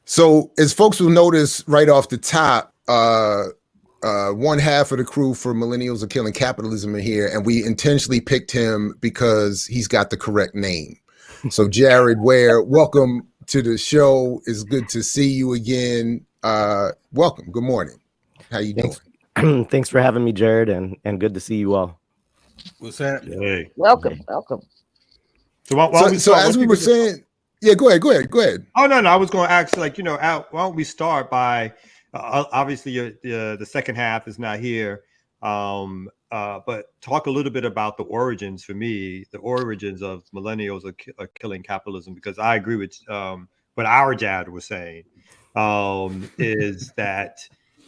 So, as folks will notice right off the top, one half of the crew for Millennials Are Killing Capitalism are here, and we intentionally picked him because he's got the correct name. So, Jared Ware, welcome to the show. It's good to see you again. Welcome. Good morning. How you doing? Thanks for having me, Jared, and good to see you all. What's that? Hey. Welcome, welcome. So why don't we So, start? as we were saying, yeah, go ahead. Oh no, I was going to ask, like, why don't we start by obviously the second half is not here, but talk a little bit about the origins for me, the origins of millennials are killing capitalism, because I agree with what our dad was saying, is that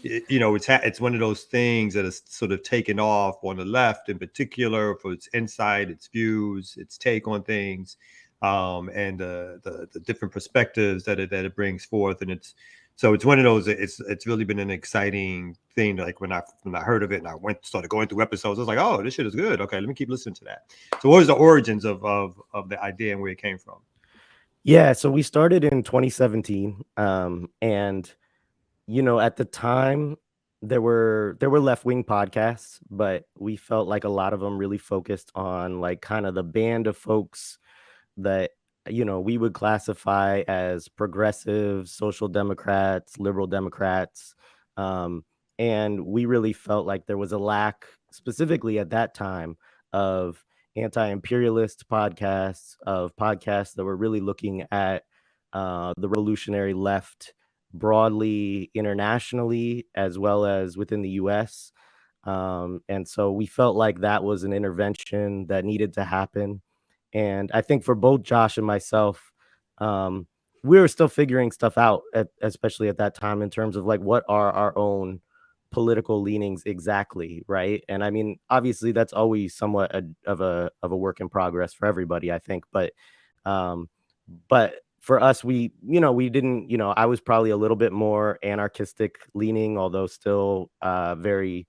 it's one of those things that has sort of taken off on the left in particular for its insight, its views, its take on things. And the different perspectives that it brings forth, and it's one of those. It's really been an exciting thing. Like when I heard of it and I started going through episodes, I was like, oh, this shit is good. Okay, let me keep listening to that. So, what was the origins of the idea and where it came from? Yeah, so we started in 2017, and at the time there were left-wing podcasts, but we felt like a lot of them really focused on like kind of the band of folks that we would classify as progressive, social democrats, liberal democrats, and we really felt like there was a lack, specifically at that time, of anti-imperialist podcasts, of podcasts that were really looking at the revolutionary left broadly, internationally, as well as within the US. And so we felt like that was an intervention that needed to happen. And I think for both Josh and myself, we were still figuring stuff out, especially at that time, in terms of like what are our own political leanings exactly, right? And I mean, obviously, that's always somewhat of a work in progress for everybody, I think. But for us, we didn't, I was probably a little bit more anarchistic leaning, although still very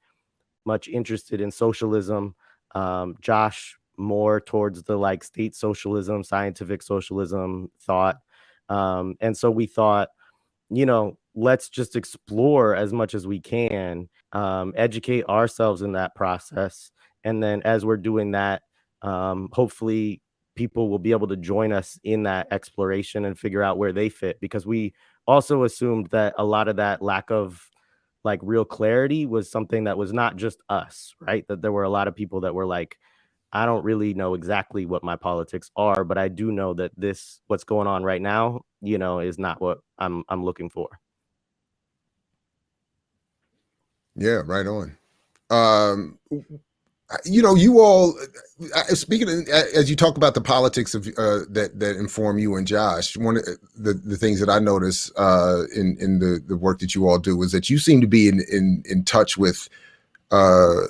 much interested in socialism. Josh more towards the like state socialism, scientific socialism thought. And so we thought, let's just explore as much as we can, educate ourselves in that process. And then as we're doing that, hopefully people will be able to join us in that exploration and figure out where they fit, because we also assumed that a lot of that lack of like real clarity was something that was not just us, right? That there were a lot of people that were like, I don't really know exactly what my politics are, but I do know that what's going on right now, is not what I'm looking for. Yeah, right on. You all, speaking of, as you talk about the politics of that inform you and Josh, one of the things that I notice in the work that you all do is that you seem to be in touch with a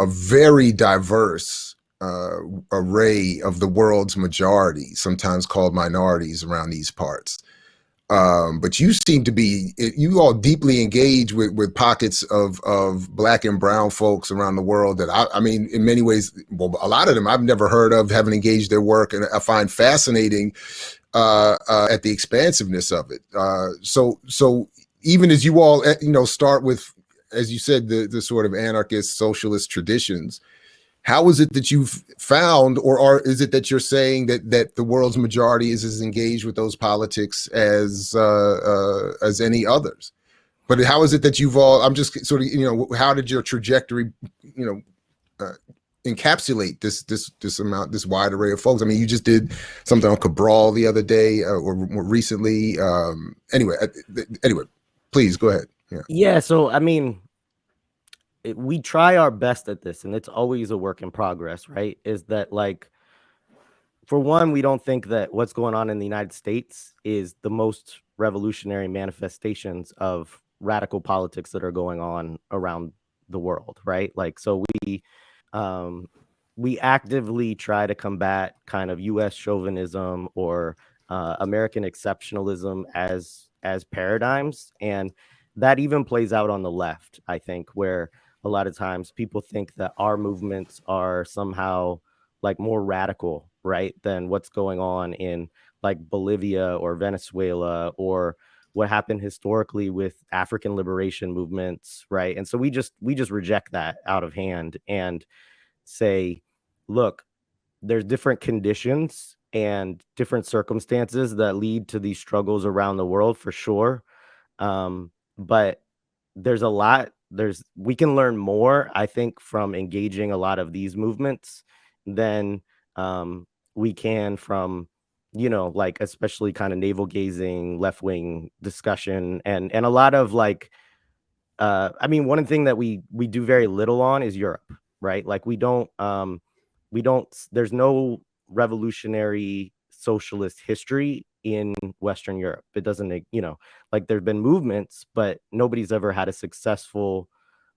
very diverse array of the world's majority, sometimes called minorities, around these parts. But you seem to be, you all deeply engage with pockets of Black and brown folks around the world that I mean, in many ways, well, a lot of them I've never heard of, haven't engaged their work, and I find fascinating at the expansiveness of it. So even as you all, start with, as you said, the sort of anarchist socialist traditions, how is it that you've found, or is it that you're saying that the world's majority is as engaged with those politics as any others? But how is it that you've all? I'm just sort of, how did your trajectory, encapsulate this wide array of folks? I mean, you just did something on Cabral the other day, or more recently. Anyway, please go ahead. Yeah. So I mean, we try our best at this, and it's always a work in progress, right? Is that like, for one, we don't think that what's going on in the United States is the most revolutionary manifestations of radical politics that are going on around the world, right? Like, so we actively try to combat kind of U.S. chauvinism or American exceptionalism as paradigms, and that even plays out on the left, I think, where a lot of times people think that our movements are somehow like more radical, right, than what's going on in like Bolivia or Venezuela or what happened historically with African liberation movements, right? And so we just reject that out of hand and say, look, there's different conditions and different circumstances that lead to these struggles around the world, for sure. But there's a lot, we can learn more, I think, from engaging a lot of these movements than we can from, like, especially kind of navel gazing left-wing discussion, and a lot of like, I mean, one thing that we do very little on is Europe, right? Like, we don't there's no revolutionary socialist history in Western Europe. It doesn't, like, there've been movements, but nobody's ever had a successful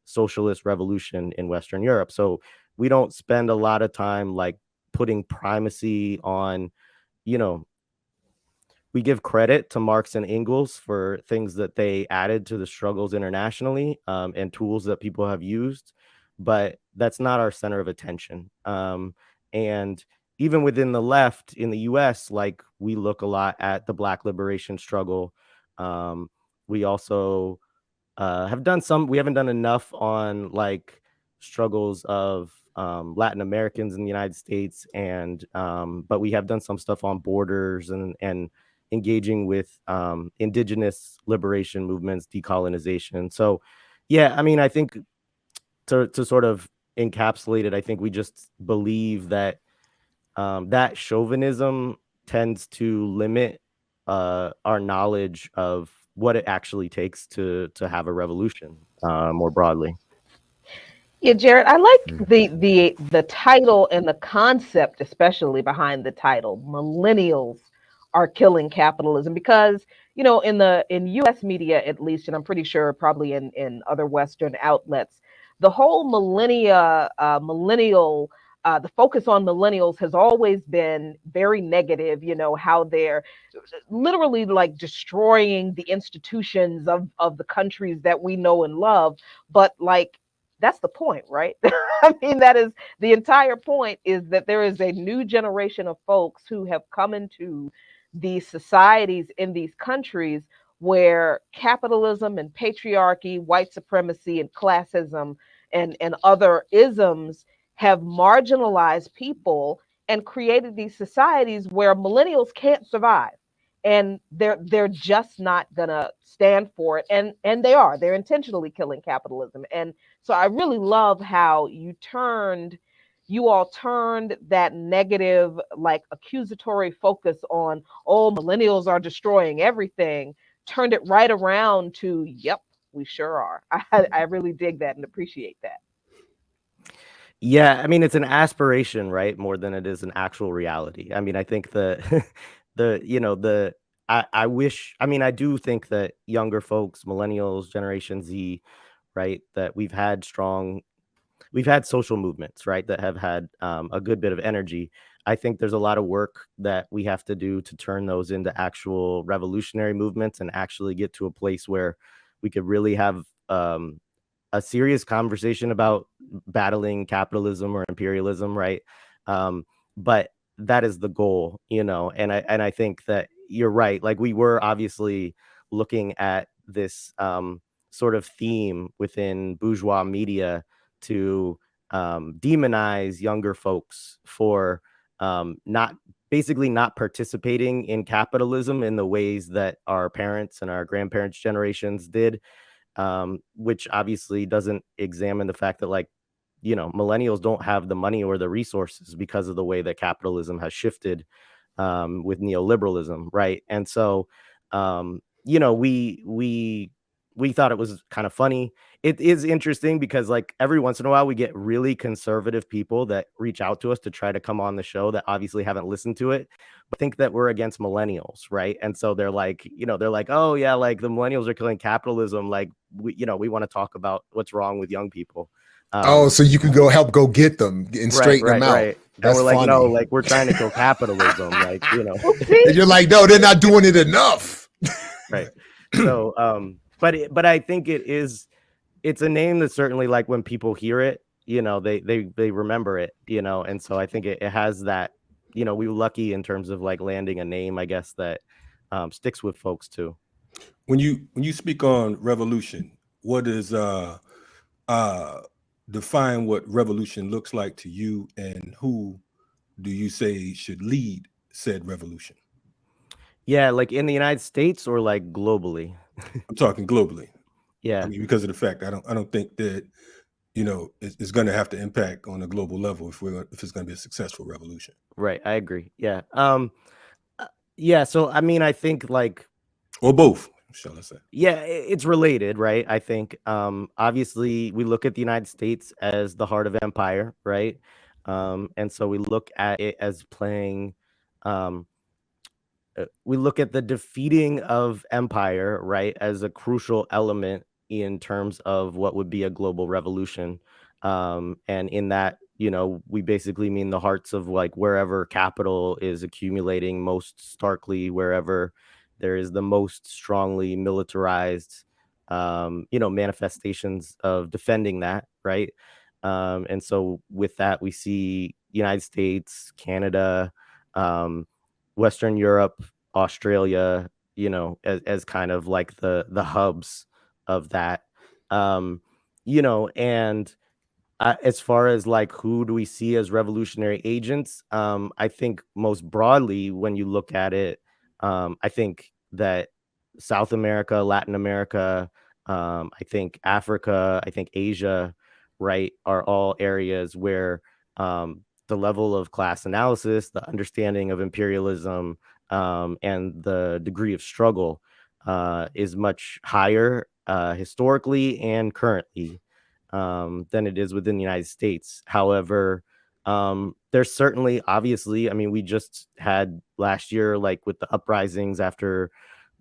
socialist revolution in Western Europe. So we don't spend a lot of time like putting primacy on, you know, we give credit to Marx and Engels for things that they added to the struggles internationally, and tools that people have used, but that's not our center of attention. And even within the left in the US, like, we look a lot at the Black liberation struggle. We also have done some, we haven't done enough on like struggles of Latin Americans in the United States, and but we have done some stuff on borders and engaging with indigenous liberation movements, decolonization. So yeah, I mean, I think to sort of encapsulate it, I think we just believe that that chauvinism tends to limit our knowledge of what it actually takes to have a revolution, more broadly. Yeah, Jared, I like the title and the concept, especially behind the title. Millennials are killing capitalism, because in US media, at least, and I'm pretty sure probably in other Western outlets, the whole millennial the focus on millennials has always been very negative. How they're literally like destroying the institutions of the countries that we know and love. But like, that's the point, right? I mean, that is the entire point, is that there is a new generation of folks who have come into these societies in these countries where capitalism and patriarchy, white supremacy and classism and other isms have marginalized people and created these societies where millennials can't survive, and they're just not gonna stand for it, and they're intentionally killing capitalism. And so I really love how you all turned that negative, like, accusatory focus on, oh, millennials are destroying everything, turned it right around to, yep, we sure are. I really dig that and appreciate that. Yeah, I mean, it's an aspiration, right? More than it is an actual reality. I mean, I think the I wish, I mean, I do think that younger folks, millennials, Generation Z, right, that we've had social movements, right, that have had a good bit of energy. I think there's a lot of work that we have to do to turn those into actual revolutionary movements and actually get to a place where we could really have a serious conversation about battling capitalism or imperialism, right? But that is the goal, and I think that you're right. Like, we were obviously looking at this sort of theme within bourgeois media to demonize younger folks for not basically not participating in capitalism in the ways that our parents and our grandparents' generations did, which obviously doesn't examine the fact that, like, millennials don't have the money or the resources because of the way that capitalism has shifted with neoliberalism, right? And so, we thought it was kind of funny. It is interesting because, like, every once in a while we get really conservative people that reach out to us to try to come on the show that obviously haven't listened to it, but think that we're against millennials, right? And so they're like, oh yeah, like, the millennials are killing capitalism. Like, we want to talk about what's wrong with young people. Oh, so you could go get them and straighten them out. Right. And That's we're like, funny. no, like, we're trying to kill capitalism, like, Well, see, And you're like, no, they're not doing it enough. right. So, but I think it's a name that certainly, like, when people hear it, they remember it, and so I think it has that, we were lucky in terms of like landing a name, I guess, that sticks with folks too. When you speak on revolution, what is define what revolution looks like to you, and who do you say should lead said revolution? Yeah, like in the United States or like globally? I'm talking globally. Yeah. I mean, because of the fact I don't think that it's going to have to impact on a global level if it's going to be a successful revolution. Right. I agree. Yeah. Yeah. So I mean, I think like, Or both, shall I say? yeah, it's related, right? I think obviously we look at the United States as the heart of empire, right? And so we look at it as playing. Um, we look at the defeating of empire, right, as a crucial element in terms of what would be a global revolution. And in that, we basically mean the hearts of like wherever capital is accumulating most starkly, wherever there is the most strongly militarized, manifestations of defending that, right? And so with that, we see United States, Canada, Western Europe, Australia, as kind of like the hubs of that. Um, and as far as like who do we see as revolutionary agents, I think most broadly when you look at it, I think that South America, Latin America, I think Africa, I think Asia, right, are all areas where the level of class analysis, the understanding of imperialism, and the degree of struggle is much higher historically and currently than it is within the United States. However, there's certainly, obviously, I mean, we just had last year, like with the uprisings after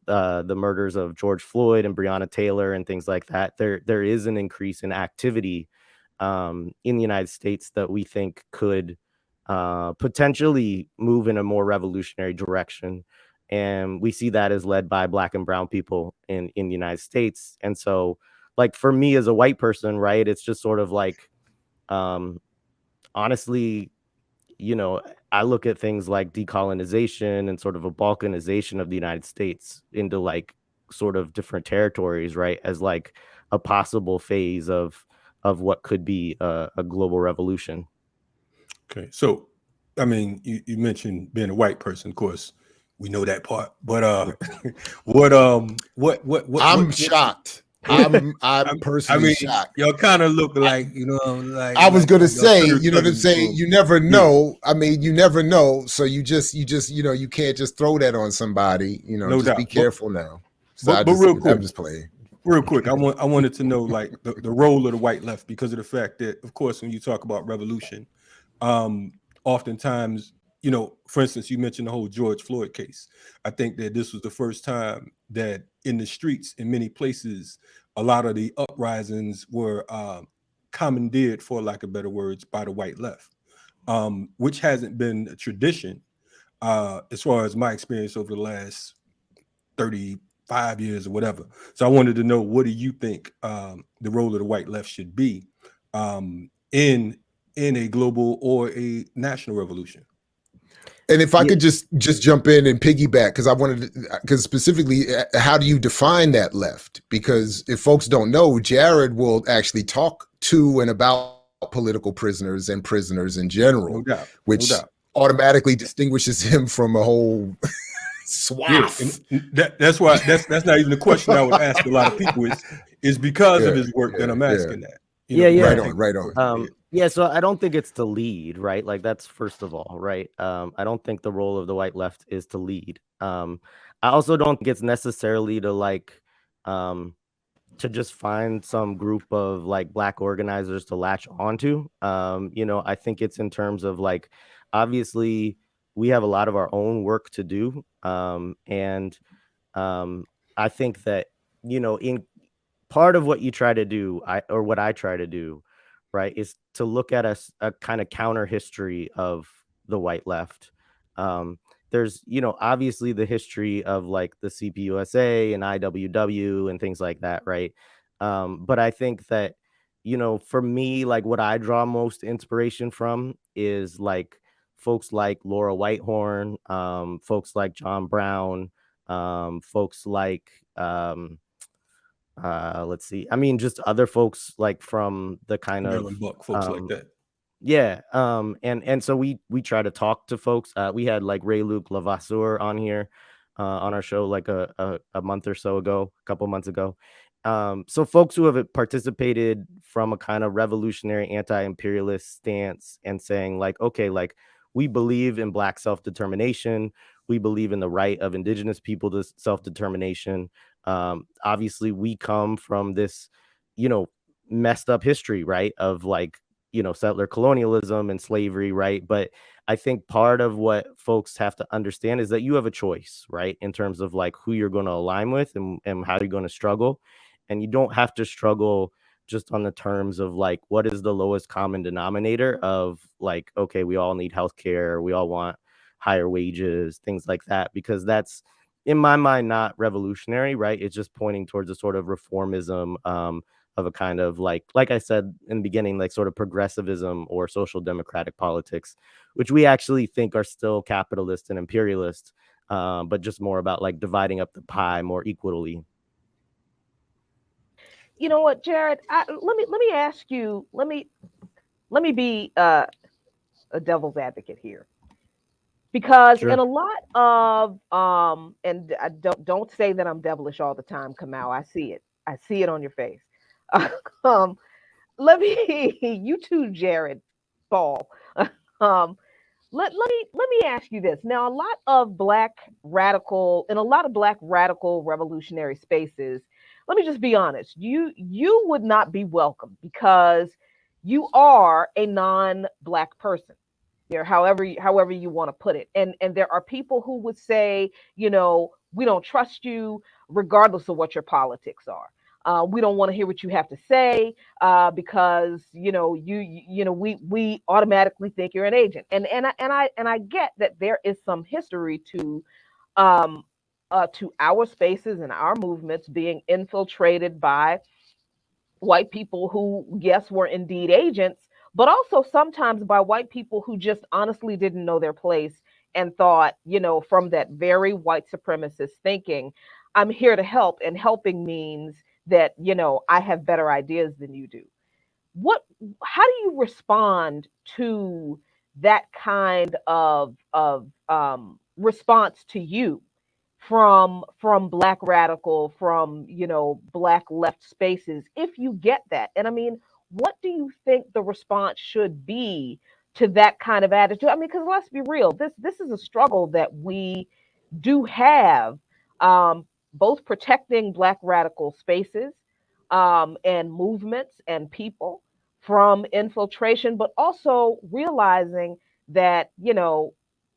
the murders of George Floyd and Breonna Taylor and things like that, there is an increase in activity in the United States that we think could potentially move in a more revolutionary direction. And we see that as led by Black and brown people in the United States. And so, like, for me as a white person, right, it's just sort of like, honestly, I look at things like decolonization and sort of a balkanization of the United States into like sort of different territories, right, as like a possible phase of what could be a global revolution. Okay, so I mean, you mentioned being a white person. Of course, we know that part. But what I'm shocked. I'm personally shocked. y'all kind of look like like I was gonna y'all say, third you know what I'm cousins saying? from- You never know. I mean, you never know. So you can't just throw that on somebody. No Just doubt. be careful now. So But real quick, I'm just playing. real quick, I wanted to know like the role of the white left, because of the fact that, of course, when you talk about revolution, oftentimes, for instance, you mentioned the whole George Floyd case. I think that this was the first time that in the streets, in many places, a lot of the uprisings were commandeered, for lack of better words, by the white left, which hasn't been a tradition as far as my experience over the last 35 years or whatever. So I wanted to know, what do you think the role of the white left should be in a global or a national revolution? And if I could just jump in and piggyback, because specifically, how do you define that left? Because if folks don't know, Jared will actually talk to and about political prisoners and prisoners in general, No doubt. which automatically distinguishes him from a whole swath. Yeah, and that's why that's not even the question I would ask a lot of people. Is because of his work that I'm asking that. Right on. Yeah, so I don't think it's to lead, right? Like, that's first of all, right? I don't think the role of the white left is to lead. I also don't think it's necessarily to like to just find some group of like Black organizers to latch onto. I think it's in terms of like, obviously we have a lot of our own work to do. And I think that, in part of what you try to do, or what I try to do, right, is to look at a kind of counter history of the white left. There's, obviously the history of like the CPUSA and IWW and things like that, right? But I think that, for me, like what I draw most inspiration from is like folks like Laura Whitehorn, folks like John Brown, folks like let's see, I mean, just other folks like from the kind of Maryland Buck, folks like that. yeah, and so we try to talk to folks. We had like Ray Luke Lavasseur on here on our show like a month or so ago, a couple months ago. So folks who have participated from a kind of revolutionary anti-imperialist stance and saying like, okay, like we believe in Black self-determination, we believe in the right of Indigenous people to self-determination. Obviously, we come from this, you know, messed up history, right, of like, you know, settler colonialism and slavery, right? But I think part of what folks have to understand is that you have a choice, right, in terms of like who you're going to align with and how you're going to struggle. And you don't have to struggle just on the terms of like what is the lowest common denominator of like, okay, we all need healthcare, we all want higher wages, things like that, because that's in my mind not revolutionary, right? It's just pointing towards a sort of reformism, of a kind of like I said in the beginning, like sort of progressivism or social democratic politics, which we actually think are still capitalist and imperialist, but just more about like dividing up the pie more equally. You know what, Jared? Let me ask you. Let me be a devil's advocate here, because in Sure. a lot of and I don't say that I'm devilish all the time, Kamau. I see it. I see it on your face. um, let me you too, Jared Ball. um, let me ask you this. Now, in a lot of black radical revolutionary spaces, let me just be honest. You would not be welcome because you are a non-black person. However you want to put it. And there are people who would say, we don't trust you regardless of what your politics are. We don't want to hear what you have to say because we automatically think you're an agent. And I get that there is some history um, to our spaces and our movements being infiltrated by white people who, yes, were indeed agents, but also sometimes by white people who just honestly didn't know their place and thought, from that very white supremacist thinking, I'm here to help, and helping means that, I have better ideas than you do. What How do you respond to that kind of response to you from black radical, from black left spaces, if you get that? And I mean, what do you think the response should be to that kind of attitude? I mean, because let's be real, this is a struggle that we do have, um, both protecting black radical spaces, and movements and people from infiltration, but also realizing that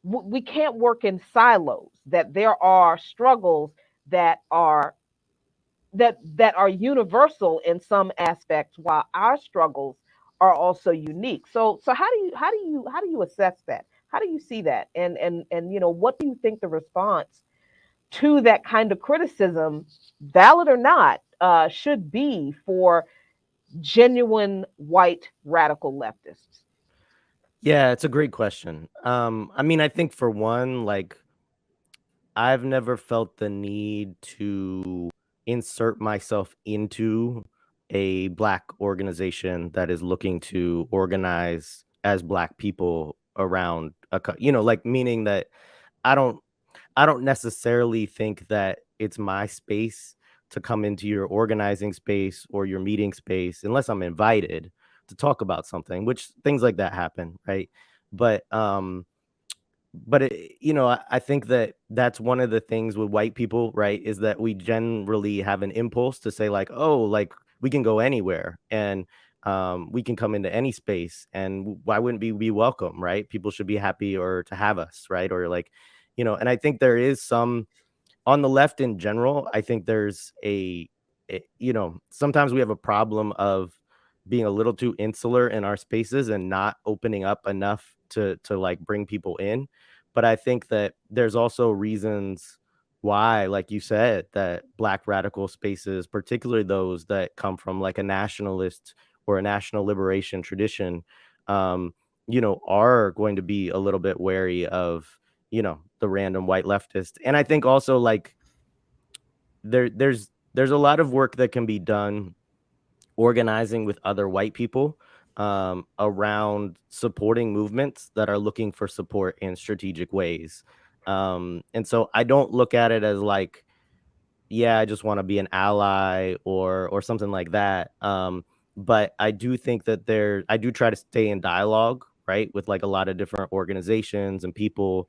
we can't work in silos, that there are struggles that are that are universal in some aspects, while our struggles are also unique. So how do you assess that? How do you see that? And what do you think the response to that kind of criticism, valid or not, should be for genuine white radical leftists? Yeah, it's a great question. I mean, I think for one, like I've never felt the need to insert myself into a black organization that is looking to organize as black people around like meaning that I don't I don't necessarily think that it's my space to come into your organizing space or your meeting space unless I'm invited to talk about something, which things like that happen, right? But I think that that's one of the things with white people, right? Is that we generally have an impulse to say like, oh, like we can go anywhere and we can come into any space and why wouldn't we be welcome, right? People should be happy or to have us, right? Or like, and I think there is some on the left in general. I think there's sometimes we have a problem of being a little too insular in our spaces and not opening up enough to like bring people in. But I think that there's also reasons why, like you said, that black radical spaces, particularly those that come from like a nationalist or a national liberation tradition, are going to be a little bit wary of the random white leftist. And I think also like there's a lot of work that can be done organizing with other white people around supporting movements that are looking for support in strategic ways. And so I don't look at it as like, yeah, I just want to be an ally or something like that. But I do think that I do try to stay in dialogue, right, with like a lot of different organizations and people.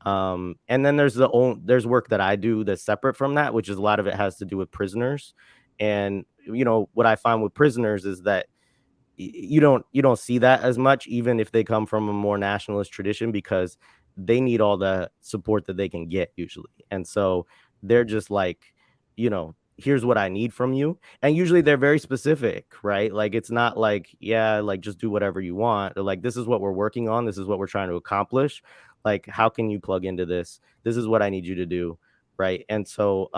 And then there's work that I do that's separate from that, which is a lot of it has to do with prisoners. And what I find with prisoners is that you don't see that as much, even if they come from a more nationalist tradition, because they need all the support that they can get usually. And so they're just like, here's what I need from you. And usually they're very specific, right? Like it's not like, yeah, like just do whatever you want. They're like, this is what we're working on, this is what we're trying to accomplish. Like, how can you plug into this? This is what I need you to do. Right. And so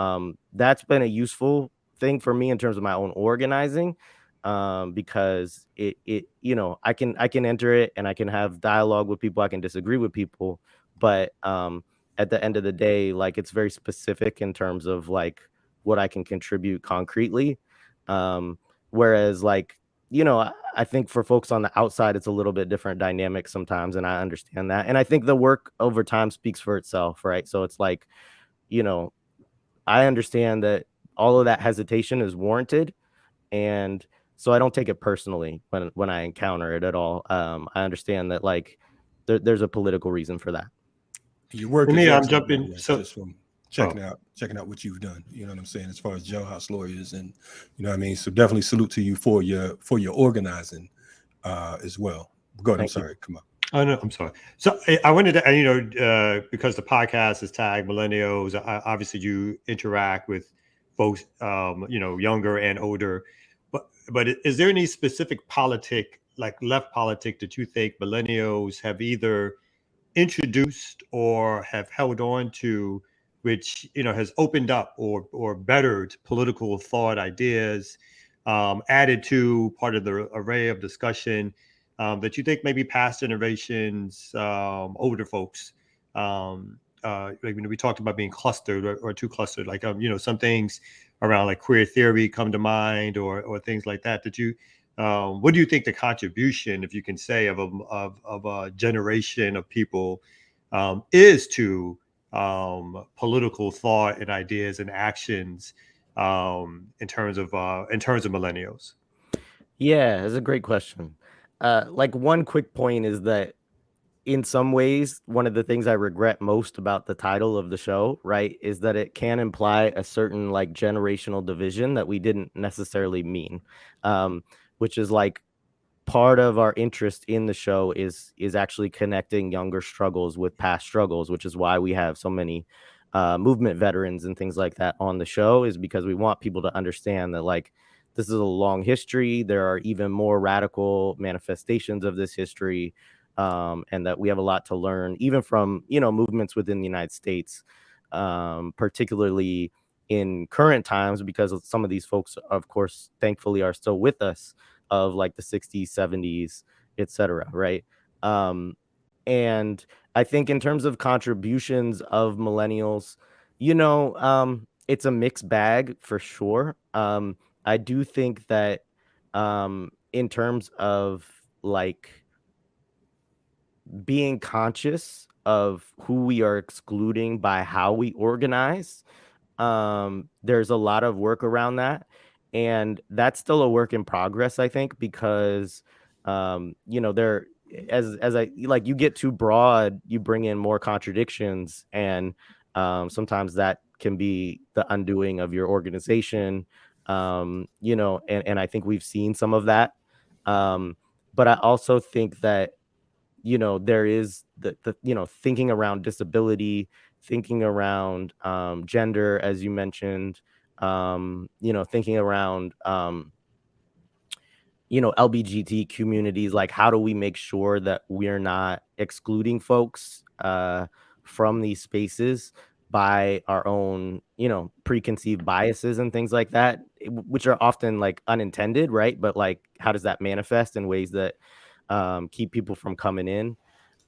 that's been a useful thing for me in terms of my own organizing, because I can enter it and I can have dialogue with people, I can disagree with people, but at the end of the day, like it's very specific in terms of like what I can contribute concretely. Whereas like, I think for folks on the outside, it's a little bit different dynamic sometimes, and I understand that. And I think the work over time speaks for itself, right? So it's like, you know, I understand that all of that hesitation is warranted, and so I don't take it personally when I encounter it at all. I understand that like there's a political reason for that. Your work For is me, I'm excellent, by the jumping. way, So, just from oh, checking out what you've done. You know what I'm saying, as far as jailhouse lawyers, and you know what I mean. So definitely salute to you for your organizing as well. Go ahead. I'm Thank you. sorry. Come on. oh no, I'm sorry. So I wanted to, because the podcast is tagged millennials. Obviously, you interact with folks, younger and older. But is there any specific politic, like left politic, that you think millennials have either introduced or have held on to, which has opened up or bettered political thought, ideas, added to part of the array of discussion, that you think maybe past generations, older folks, like, we talked about being clustered or too clustered, like some things around like queer theory come to mind, or things like that. That you What do you think the contribution, if you can say, of a generation of people is to political thought and ideas and actions, in terms of millennials? Yeah, that's a great question. Like one quick point is that in some ways, one of the things I regret most about the title of the show, right, is that it can imply a certain like generational division that we didn't necessarily mean, which is like part of our interest in the show is actually connecting younger struggles with past struggles, which is why we have so many movement veterans and things like that on the show, is because we want people to understand that like this is a long history. There are even more radical manifestations of this history, and that we have a lot to learn even from movements within the United States, particularly in current times, because some of these folks, of course, thankfully, are still with us, of like the 60s, 70s, etc. Right. And I think in terms of contributions of millennials, it's a mixed bag for sure. I do think that in terms of like being conscious of who we are excluding by how we organize, there's a lot of work around that, and that's still a work in progress, I think, because there, as I like, you get too broad, you bring in more contradictions, and sometimes that can be the undoing of your organization. And I think we've seen some of that. But I also think that there is the thinking around disability, thinking around gender, as you mentioned, thinking around LBGT communities. Like, how do we make sure that we're not excluding folks from these spaces by our own preconceived biases and things like that, which are often like unintended, right? But like, how does that manifest in ways that keep people from coming in?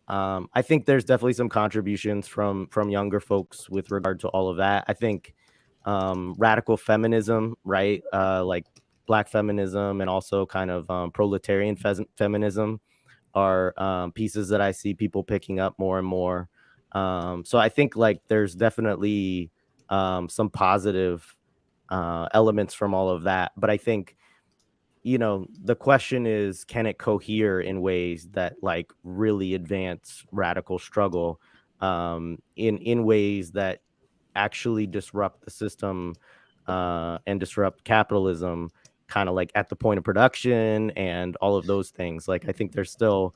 I think there's definitely some contributions from younger folks with regard to all of that. I think radical feminism, right? Like Black feminism and also kind of proletarian feminism are pieces that I see people picking up more and more. So I think like there's definitely some positive elements from all of that. But I think, the question is, can it cohere in ways that like really advance radical struggle in ways that actually disrupt the system and disrupt capitalism, kind of like at the point of production and all of those things. Like I think there's still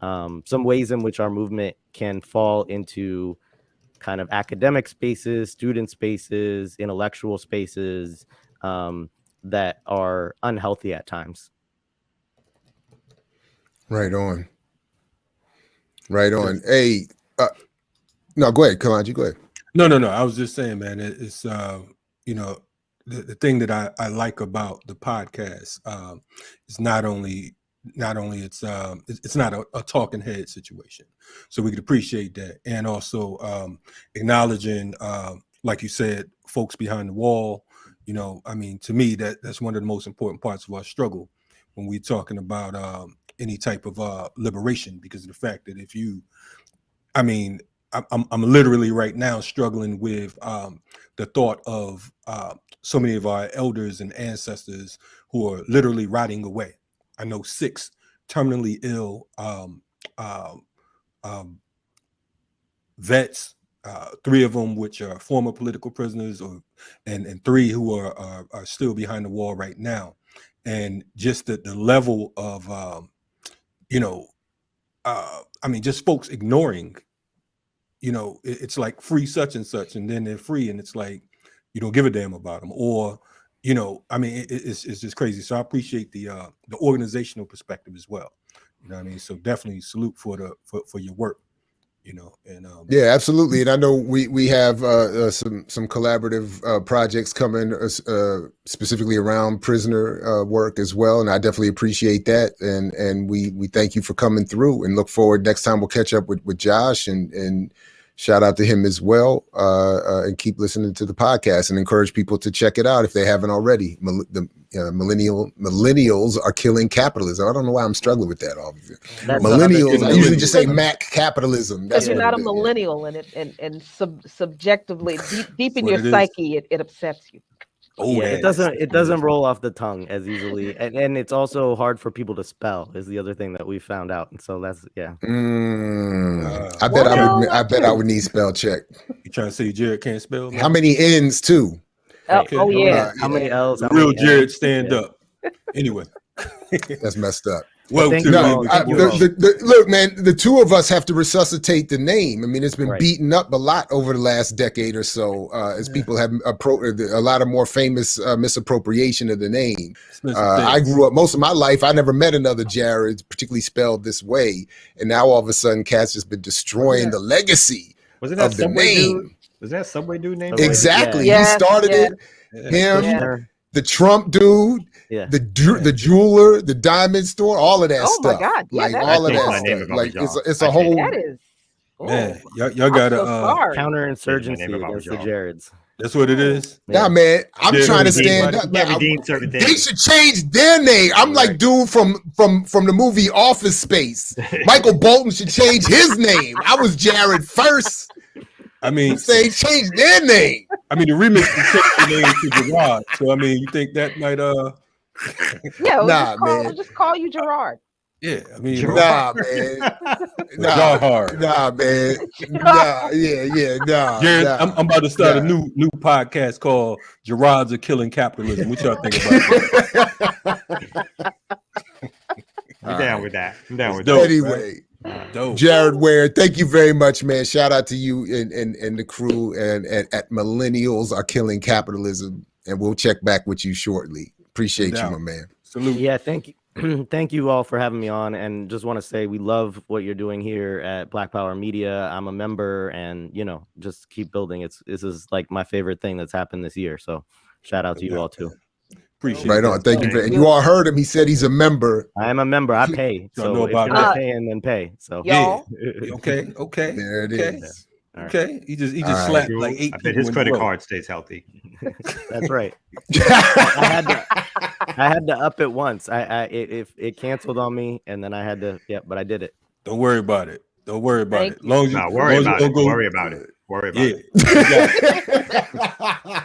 some ways in which our movement can fall into kind of academic spaces, student spaces, intellectual spaces that are unhealthy at times. Right on. Right on. Hey, no, go ahead, Kalonji, go ahead. No. I was just saying, man, it's the thing that I like about the podcast is not only it's not a talking head situation, so we could appreciate that, and also acknowledging, like you said, folks behind the wall. I mean, to me, that's one of the most important parts of our struggle when we're talking about any type of liberation, because of the fact that if you, I mean, I'm literally right now struggling with the thought of so many of our elders and ancestors who are literally rotting away. I know 6 terminally ill vets, 3 of them which are former political prisoners, and 3 who are still behind the wall right now. And just the level of I mean, just folks ignoring, it's like free such and such, and then they're free, and it's like you don't give a damn about them, or I mean, it's just crazy. So I appreciate the organizational perspective as well. You know what I mean? So definitely salute for your work. And yeah, absolutely. And I know we have some collaborative projects coming specifically around prisoner work as well, and I definitely appreciate that. And we thank you for coming through, and look forward next time we'll catch up with Josh, and shout out to him as well, and keep listening to the podcast, and encourage people to check it out if they haven't already. Millennials Are Killing Capitalism. I don't know why I'm struggling with that. Obviously, millennials. I usually just say Mac capitalism. Because That's you're what not a it is. millennial, and subjectively, deep in your psyche, it upsets you. Oh, yeah, it doesn't roll off the tongue as easily, and it's also hard for people to spell is the other thing that we found out, and so that's I bet I would need spell check. You trying to say Jared can't spell? Man? How many N's too? Okay. Oh yeah. How many L's? The real Jared stand up. Anyway, that's messed up. Well, look, man, the 2 of us have to resuscitate the name. I mean, it's been beaten up a lot over the last decade or so, as people have a lot of more famous misappropriation of the name. I grew up most of my life. I never met another Jared, particularly spelled this way, and now all of a sudden, Cat's just been destroying the legacy of the name. Was that Subway dude named? Exactly. Yes, he started it. Him. The Trump dude, the jeweler, the diamond store, all of that stuff. Oh my God! Yeah, like all of that stuff. Like it's a whole. That is. Man, y'all got a counterinsurgency against the Jareds. That's what it is. Nah, man, I'm trying to stand up. Man, they should change their name. I'm like dude from the movie Office Space. Michael Bolton should change his name. I was Jared first. I mean, they changed their name. I mean, the remix changed the name to Gerard. So I mean, you think that might we'll just call you Gerard. Yeah, I mean, nah, man. Nah, man. Nah. Jared, I'm about to start a new podcast called Gerards Are Killing Capitalism. What y'all think about that? I'm down with that. Anyway, Jared Ware, thank you very much, man. Shout out to you and the crew and at Millennials Are Killing Capitalism, and we'll check back with you shortly. Appreciate you, my man. Salute. Yeah, thank you. Thank you all for having me on, and just want to say we love what you're doing here at Black Power Media. I'm a member, and just keep building. This is like my favorite thing that's happened this year. So shout out to you all too. Appreciate right on. Thank you. And you all heard him. He said he's a member. I am a member. I pay. So if you're not paying, then pay. So yeah. Okay. There it is. Okay. He just slapped like 8 I bet his credit card stays healthy. That's right. I had to up it once. It canceled on me, and then I had to. Yeah, but I did it. Don't worry about it. Don't worry about Thank it. you. Long as you, No, worry long as you about don't it. go- Worry about it. Worry about Yeah. it. You got it.